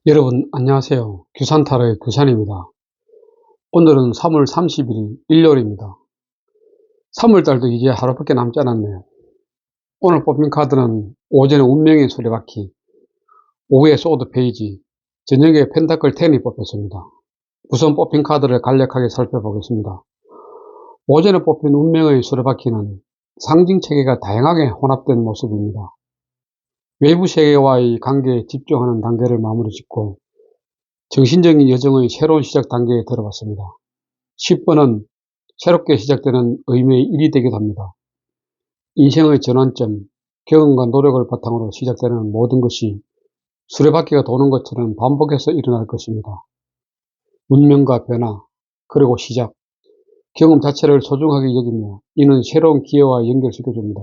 여러분 안녕하세요. 규산타로의 규산입니다. 오늘은 3월 30일 일요일입니다. 3월달도 이제 하루밖에 남지 않았네요. 오늘 뽑힌 카드는 오전에 운명의 수레바퀴, 오후에 소드 페이지, 저녁에 펜타클 10이 뽑혔습니다. 우선 뽑힌 카드를 간략하게 살펴보겠습니다. 오전에 뽑힌 운명의 수레바퀴는 상징체계가 다양하게 혼합된 모습입니다. 외부 세계와의 관계에 집중하는 단계를 마무리 짓고 정신적인 여정의 새로운 시작 단계에 들어갔습니다. 10번은 새롭게 시작되는 의미의 일이 되기도 합니다. 인생의 전환점, 경험과 노력을 바탕으로 시작되는 모든 것이 수레바퀴가 도는 것처럼 반복해서 일어날 것입니다. 운명과 변화, 그리고 시작, 경험 자체를 소중하게 여기며 이는 새로운 기회와 연결시켜줍니다.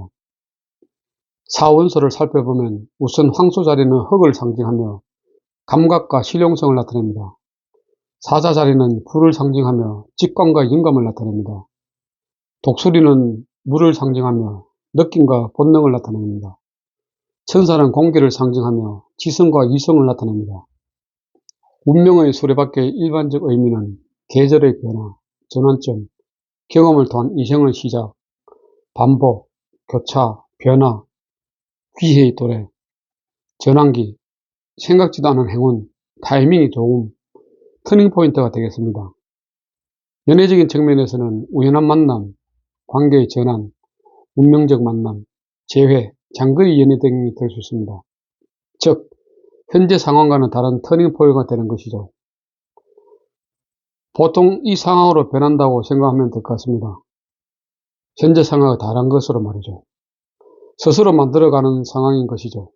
사원소를 살펴보면 우선 황소 자리는 흙을 상징하며 감각과 실용성을 나타냅니다. 사자 자리는 불을 상징하며 직관과 영감을 나타냅니다. 독수리는 물을 상징하며 느낌과 본능을 나타냅니다. 천사는 공기를 상징하며 지성과 이성을 나타냅니다. 운명의 수레바퀴의 일반적 의미는 계절의 변화, 전환점, 경험을 통한 이생의 시작, 반복, 교차, 변화, 기회의 도래, 전환기, 생각지도 않은 행운, 타이밍이 좋음, 터닝포인트가 되겠습니다. 연애적인 측면에서는 우연한 만남, 관계의 전환, 운명적 만남, 재회, 장거리 연애 등이 될 수 있습니다. 즉, 현재 상황과는 다른 터닝포인트가 되는 것이죠. 보통 이 상황으로 변한다고 생각하면 될 것 같습니다. 현재 상황과 다른 것으로 말이죠. 스스로 만들어가는 상황인 것이죠.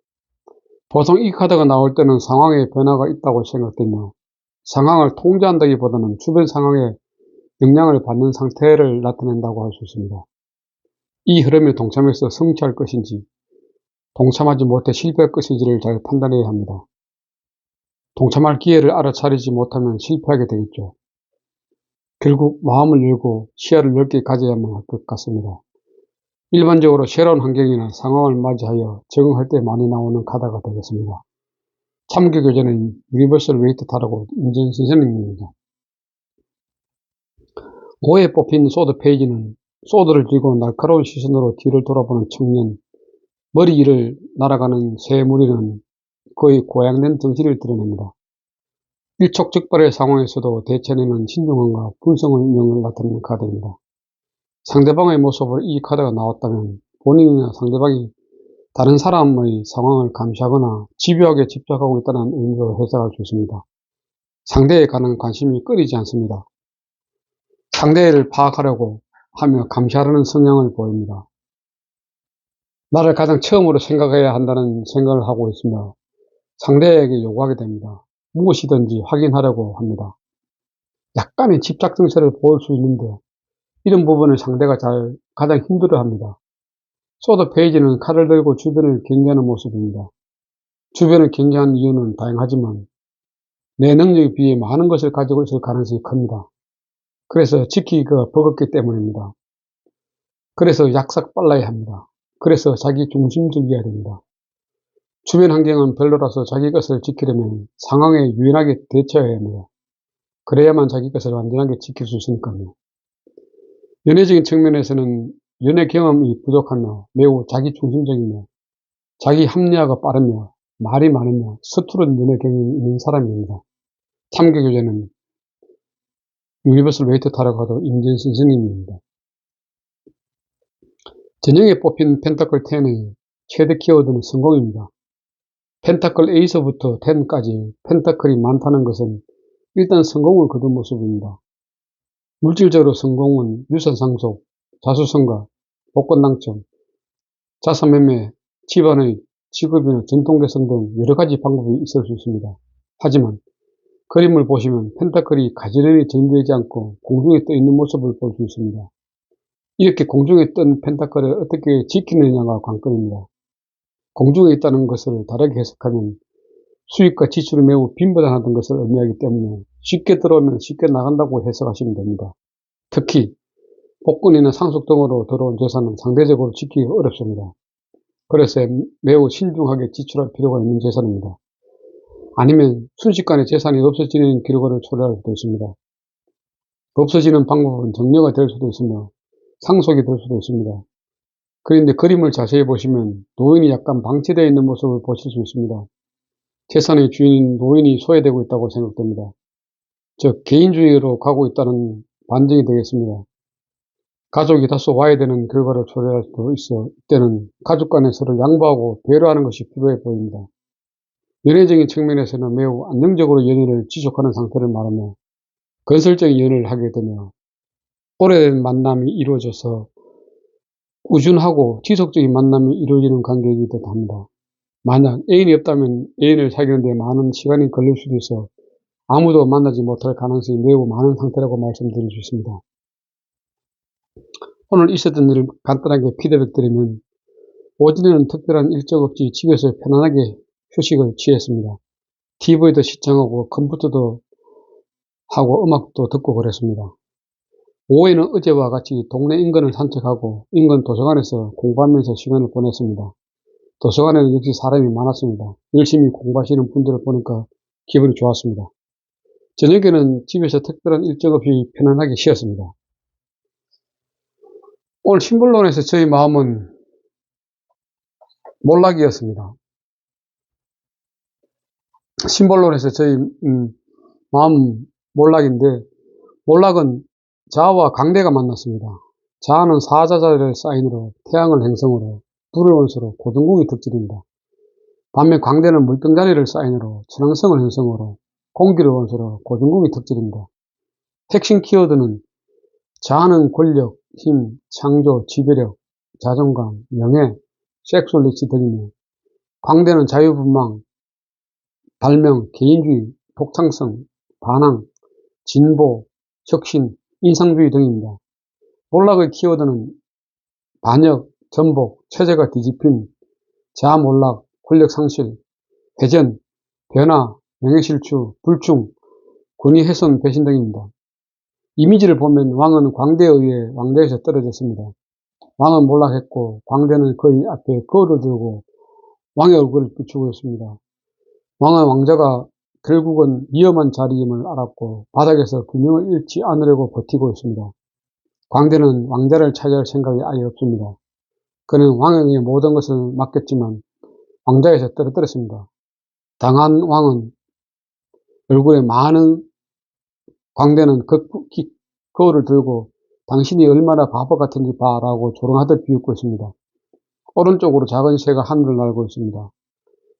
보통 이 카드가 나올 때는 상황에 변화가 있다고 생각되며 상황을 통제한다기보다는 주변 상황에 영향을 받는 상태를 나타낸다고 할 수 있습니다. 이 흐름에 동참해서 성취할 것인지 동참하지 못해 실패할 것인지를 잘 판단해야 합니다. 동참할 기회를 알아차리지 못하면 실패하게 되겠죠. 결국 마음을 열고 시야를 넓게 가져야만 할 것 같습니다. 일반적으로 새로운 환경이나 상황을 맞이하여 적응할 때 많이 나오는 카드가 되겠습니다. 참교 교재는 유니버설 웨이트 타로고 임전 선생님입니다. 5회 뽑힌 소드 페이지는 소드를 쥐고 날카로운 시선으로 뒤를 돌아보는 청년, 머리 위를 날아가는 새 무리는 거의 고양된 정신을 드러냅니다. 일촉즉발의 상황에서도 대처내는 신중함과 분성을 나타내는 카드입니다. 상대방의 모습으로 이 카드가 나왔다면 본인이나 상대방이 다른 사람의 상황을 감시하거나 집요하게 집착하고 있다는 의미로 해석할 수 있습니다. 상대에 관한 관심이 끊이지 않습니다. 상대를 파악하려고 하며 감시하려는 성향을 보입니다. 나를 가장 처음으로 생각해야 한다는 생각을 하고 있으며 상대에게 요구하게 됩니다. 무엇이든지 확인하려고 합니다. 약간의 집착 증세를 보일 수 있는데 이런 부분을 상대가 가장 힘들어합니다. 소드 페이지는 칼을 들고 주변을 경계하는 모습입니다. 주변을 경계하는 이유는 다양하지만 내 능력에 비해 많은 것을 가지고 있을 가능성이 큽니다. 그래서 지키기가 버겁기 때문입니다. 그래서 약삭 빨라야 합니다. 그래서 자기 중심적이어야 됩니다. 주변 환경은 별로라서 자기 것을 지키려면 상황에 유연하게 대처해야 합니다. 그래야만 자기 것을 완전하게 지킬 수 있으니까요. 연애적인 측면에서는 연애 경험이 부족하며 매우 자기 중심적이며 자기 합리화가 빠르며 말이 많으며 서투른 연애 경험이 있는 사람입니다. 참교 교재는 유니버설 웨이트 타로카드 임진 선생님입니다. 저녁에 뽑힌 펜타클 10의 최대 키워드는 성공입니다. 펜타클 에이서부터 10까지 펜타클이 많다는 것은 일단 성공을 거둔 모습입니다. 물질적으로 성공은 유산 상속, 자수성가, 복권 당첨, 자산 매매, 집안의 직업이나 전통 개선 등 여러 가지 방법이 있을 수 있습니다. 하지만 그림을 보시면 펜타클이 가지런히 정리되지 않고 공중에 떠 있는 모습을 볼 수 있습니다. 이렇게 공중에 뜬 펜타클을 어떻게 지키느냐가 관건입니다. 공중에 있다는 것을 다르게 해석하면 수입과 지출이 매우 빈번하다는 것을 의미하기 때문에 쉽게 들어오면 쉽게 나간다고 해석하시면 됩니다. 특히 복권이나 상속 등으로 들어온 재산은 상대적으로 지키기가 어렵습니다. 그래서 매우 신중하게 지출할 필요가 있는 재산입니다. 아니면 순식간에 재산이 없어지는 결과를 초래할 수도 있습니다. 없어지는 방법은 정려가 될 수도 있으며 상속이 될 수도 있습니다. 그런데 그림을 자세히 보시면 노인이 약간 방치되어 있는 모습을 보실 수 있습니다. 재산의 주인인 노인이 소외되고 있다고 생각됩니다. 즉 개인주의로 가고 있다는 반증이 되겠습니다. 가족이 다소 와야 되는 결과를 초래할 수도 있어 이때는 가족 간에 서로 양보하고 배려하는 것이 필요해 보입니다. 연애적인 측면에서는 매우 안정적으로 연애를 지속하는 상태를 말하며 건설적인 연애를 하게 되며 오래된 만남이 이루어져서 꾸준하고 지속적인 만남이 이루어지는 관계이기도 합니다. 만약 애인이 없다면 애인을 사귀는 데 많은 시간이 걸릴 수도 있어 아무도 만나지 못할 가능성이 매우 많은 상태라고 말씀드릴 수 있습니다. 오늘 있었던 일을 간단하게 피드백 드리면 오전에는 특별한 일정 없이 집에서 편안하게 휴식을 취했습니다. TV도 시청하고 컴퓨터도 하고 음악도 듣고 그랬습니다. 오후에는 어제와 같이 동네 인근을 산책하고 인근 도서관에서 공부하면서 시간을 보냈습니다. 도서관에는 역시 사람이 많았습니다. 열심히 공부하시는 분들을 보니까 기분이 좋았습니다. 저녁에는 집에서 특별한 일정 없이 편안하게 쉬었습니다. 오늘 신불론에서 저희 마음은 몰락이었습니다. 신불론에서 저희 마음 몰락인데 몰락은 자와 광대가 만났습니다. 자는 사자자의 사인으로 태양을 행성으로 불을 원소로 고등국이 득질입니다. 반면 광대는 물병자리를 사인으로 천왕성을 행성으로 공기를 원소로 고등국이 득질입니다. 핵심 키워드는 자는 권력, 힘, 창조, 지배력, 자존감, 명예, 섹슈얼리티 등이며 광대는 자유분방, 발명, 개인주의, 독창성, 반항, 진보, 혁신, 인상주의 등입니다. 몰락의 키워드는 반역, 전복, 체제가 뒤집힘, 자몰락, 권력상실, 회전, 변화, 명예실추, 불충, 권위훼손, 배신 등입니다. 이미지를 보면 왕은 광대에 의해 왕대에서 떨어졌습니다. 왕은 몰락했고 광대는 그의 앞에 거울을 들고 왕의 얼굴을 비추고 있습니다. 왕은 왕자가 결국은 위험한 자리임을 알았고 바닥에서 균형을 잃지 않으려고 버티고 있습니다. 광대는 왕자를 차지할 생각이 아예 없습니다. 그는 왕에게 모든 것을 맡겼지만 왕자에서 떨어뜨렸습니다. 당한 왕은 얼굴에 많은 광대는 거울을 들고 당신이 얼마나 바보 같은지 봐라고 조롱하듯 비웃고 있습니다. 오른쪽으로 작은 새가 하늘을 날고 있습니다.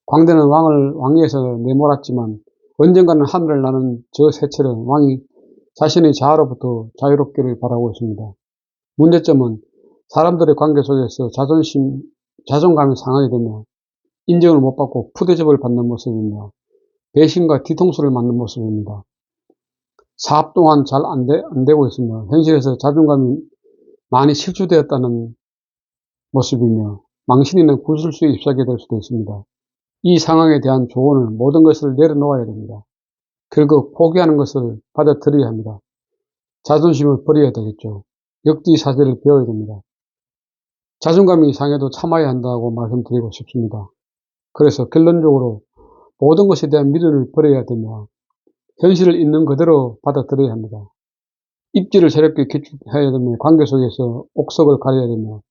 광대는 왕을 왕위에서 내몰았지만 언젠가는 하늘을 나는 저 새처럼 왕이 자신의 자아로부터 자유롭기를 바라고 있습니다. 문제점은 사람들의 관계 속에서 자존감이 상하게 되며 인정을 못 받고 푸대접을 받는 모습이며 배신과 뒤통수를 맞는 모습입니다. 사업 또한 잘 안 되고 있으며 현실에서 자존감이 많이 실추되었다는 모습이며 망신이나 구술수에 휩싸게 될 수도 있습니다. 이 상황에 대한 조언은 모든 것을 내려놓아야 됩니다. 결국 포기하는 것을 받아들여야 합니다. 자존심을 버려야 되겠죠. 역지사지를 배워야 됩니다. 자존감이 상해도 참아야 한다고 말씀드리고 싶습니다. 그래서 결론적으로 모든 것에 대한 미련을 버려야 되며 현실을 있는 그대로 받아들여야 합니다. 입지를 새롭게 개축해야 되며 관계 속에서 옥석을 가려야 되며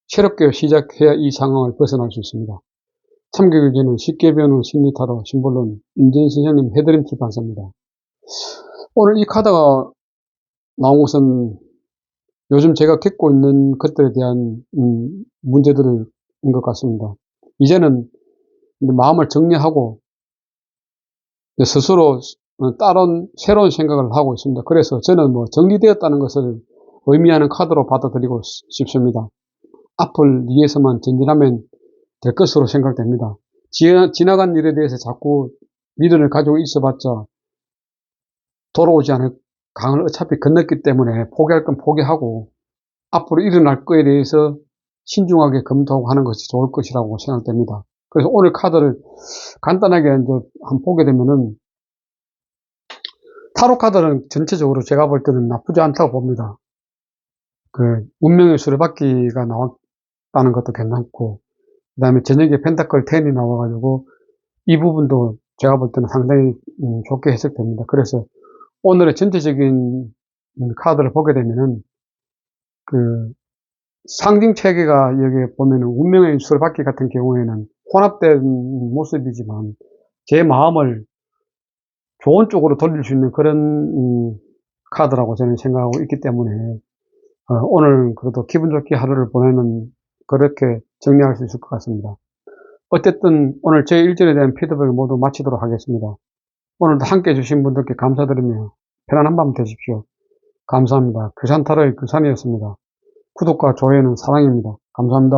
새롭게 시작해야 이 상황을 벗어날 수 있습니다. 참교육에는 쉽게 배우는 심리타로 신불론 임재인 선생님 해드림 출판사입니다. 오늘 이 카드가 나온 것은 요즘 제가 겪고 있는 것들에 대한 문제들인 것 같습니다. 이제는 마음을 정리하고 스스로 다른 새로운 생각을 하고 있습니다. 그래서 저는 정리되었다는 것을 의미하는 카드로 받아들이고 싶습니다. 앞을 위해서만 전진하면 될 것으로 생각됩니다. 지나간 일에 대해서 자꾸 미련을 가지고 있어봤자 돌아오지 않을 강을 어차피 건넜기 때문에 포기할 건 포기하고 앞으로 일어날 거에 대해서 신중하게 검토하고 하는 것이 좋을 것이라고 생각됩니다. 그래서 오늘 카드를 간단하게 이제 한번 보게 되면은 타로 카드는 전체적으로 제가 볼 때는 나쁘지 않다고 봅니다. 운명의 수레바퀴가 나왔다는 것도 괜찮고, 그 다음에 저녁에 펜타클 10이 나와가지고 이 부분도 제가 볼 때는 상당히 좋게 해석됩니다. 그래서 오늘의 전체적인 카드를 보게 되면은 그 상징 체계가 여기에 보면은 운명의 수레바퀴 같은 경우에는 혼합된 모습이지만 제 마음을 좋은 쪽으로 돌릴 수 있는 그런 카드라고 저는 생각하고 있기 때문에 오늘 그래도 기분 좋게 하루를 보내는 그렇게 정리할 수 있을 것 같습니다. 어쨌든 오늘 제 일전에 대한 피드백을 모두 마치도록 하겠습니다. 오늘도 함께 해주신 분들께 감사드리며 편안한 밤 되십시오. 감사합니다. 규산타로의 규산이었습니다. 구독과 좋아요는 사랑입니다. 감사합니다.